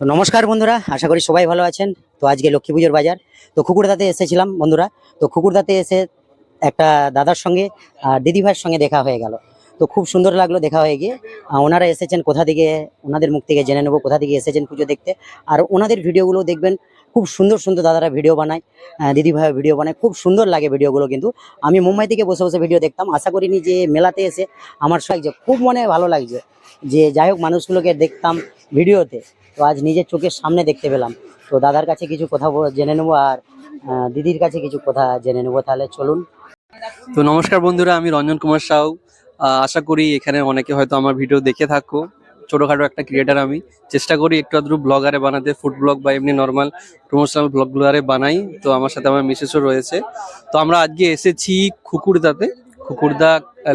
তো নমস্কার বন্ধুরা, আশা করি সবাই ভালো আছেন। তো আজকে লক্ষ্মী পুজোর বাজার, তো খুকুরদাতে এসেছিলাম বন্ধুরা। তো খুকুরদাতে এসে একটা দাদার সঙ্গে আর দিদিভাইয়ের সঙ্গে দেখা হয়ে গেল। তো খুব সুন্দর লাগলো দেখা হয়ে গিয়ে। ওনারা এসেছেন কোথা থেকে, ওনাদের মুখ থেকে জেনে নেবো কোথা থেকে এসেছেন পুজো দেখতে। আর ওনাদের ভিডিওগুলো দেখবেন, খুব সুন্দর সুন্দর দাদারা ভিডিও বানায়, দিদিভাই ভিডিও বানায়, খুব সুন্দর লাগে ভিডিওগুলো। কিন্তু আমি মুম্বাই থেকে বসে বসে ভিডিও দেখতাম, আশা করিনি যে মেলাতে এসে আমার লাগছে, খুব মনে ভালো লাগছে যে যাই হোক মানুষগুলোকে দেখতাম ভিডিওতে, তো আজ নিজের চোখের সামনে দেখতে পেলাম। তো দাদার কাছে কিছু কথা জেনে নেবো আর দিদির কাছে কিছু কথা জেনে নেবো। তাহলে চলুন। তো নমস্কার বন্ধুরা, আমি রঞ্জন কুমার সাউ। আশা করি এখানে অনেকে হয়তো আমার ভিডিও দেখে থাকো। ছোটখাটো একটা ক্রিয়েটার, আমি চেষ্টা করি একটু আধটু ব্লগারে বানাতে, ফুড ব্লগ বা এমনি নর্মাল প্রমোশনাল ব্লগগুলারে বানাই। তো আমার সাথে আমার মিসেসও রয়েছে। তো আমরা আজকে এসেছি খুকুরদাতে, খুকুরদা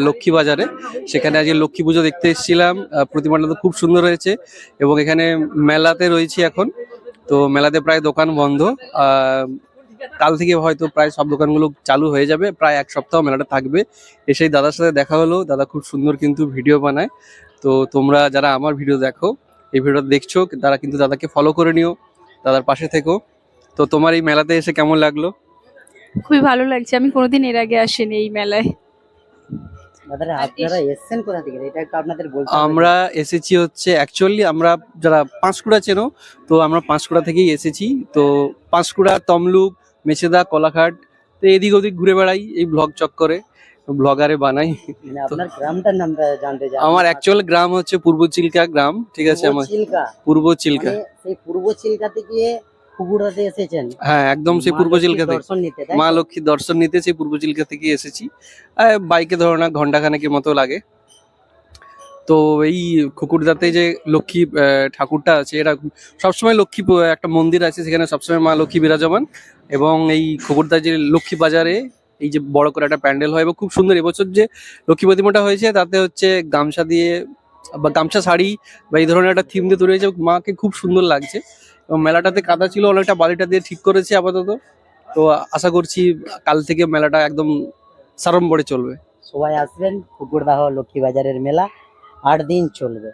লক্ষ্মী বাজারে। সেখানে আজকে লক্ষ্মী পুজো দেখতে এসেছিলাম। প্রতিমাটা তো খুব সুন্দর হয়েছে এবং এখানে মেলাতে রয়েছি এখন। তো মেলাতে প্রায় দোকান বন্ধ। কাল থেকে হয়তো প্রায় সব দোকানগুলো চালু হয়ে যাবে, প্রায় এক সপ্তাহ মেলাটা থাকবে। এসেই দাদার সাথে দেখা হলো, দাদা খুব সুন্দর কিন্তু ভিডিও বানায়। তো তোমরা যারা আমার ভিডিও দেখো, এই ভিডিওটা দেখছো, তারা কিন্তু দাদাকে ফলো করে নিও, দাদার পাশে থেকো। তো তোমার এই মেলাতে এসে কেমন লাগলো? খুবই ভালো লাগছে। আমি কোনোদিন এর আগে আসিনি এই মেলায়। দাদারা আপনারা এসেছেন কোথা থেকে, এটা একটু আপনাদের বলতে হবে। আমরা এসেছি হচ্ছে অ্যাকচুয়ালি, আমরা যারা পাঁশকুড়া চেনো, তো আমরা পাঁশকুড়া থেকেই এসেছি। তো পাঁশকুড়া, তমলুক, মেছেদা, কোলাঘাট, তো এদিক ওদিক ঘুরে বেড়াই এই ব্লগ চক্করে, ব্লগারে বানাই। মানে আপনার গ্রামটার নামটা জানতে চাই। আমার অ্যাকচুয়াল গ্রাম হচ্ছে পূর্ব চিল্কা গ্রাম, ঠিক আছে? আমার চিল্কা, পূর্ব চিল্কা। মানে সেই পূর্ব চিল্কা থেকে খুকুরদাতে এসেছেন হ্যাঁ, একদম সেই মা পূর্ব লক্ষ্মীর চিল্কা থেকে, দর্শন নিতে, তাই মা তো? লক্ষ্মীর দর্শন নিতে সেই পূর্ব চিল্কা থেকে এসেছি। বাইকে ধরো না ঘন্টাখানেকের মতো লাগে। তো এই খুকুরদাতে যে লক্ষ্মী ঠাকুরটা আছে, এটা সবসময় লক্ষ্মী একটা মন্দির আছে, সেখানে সবসময় মা লক্ষ্মী বিরাজমান। এবং এই খুকুরদা যে লক্ষ্মী বাজারে এই যে বড় করে একটা প্যান্ডেল হয় এবং খুব সুন্দর, এবছর যে লক্ষ্মী প্রতিমাটা হয়েছে তাতে হচ্ছে গামছা দিয়ে বা গামছা শাড়ি বা এই ধরনের একটা থিম দিয়ে তৈরি হয়েছে, মাকে খুব সুন্দর লাগছে। এবং মেলাটাতে কাদা ছিল অনেকটা, বালিটা দিয়ে ঠিক করেছে আপাতত। তো আশা করছি কাল থেকে মেলাটা একদম সাড়ম্বরে চলবে। সবাই আসবেন, খুকুরদা লক্ষ্মী বাজারের মেলা 8 দিন চলবে।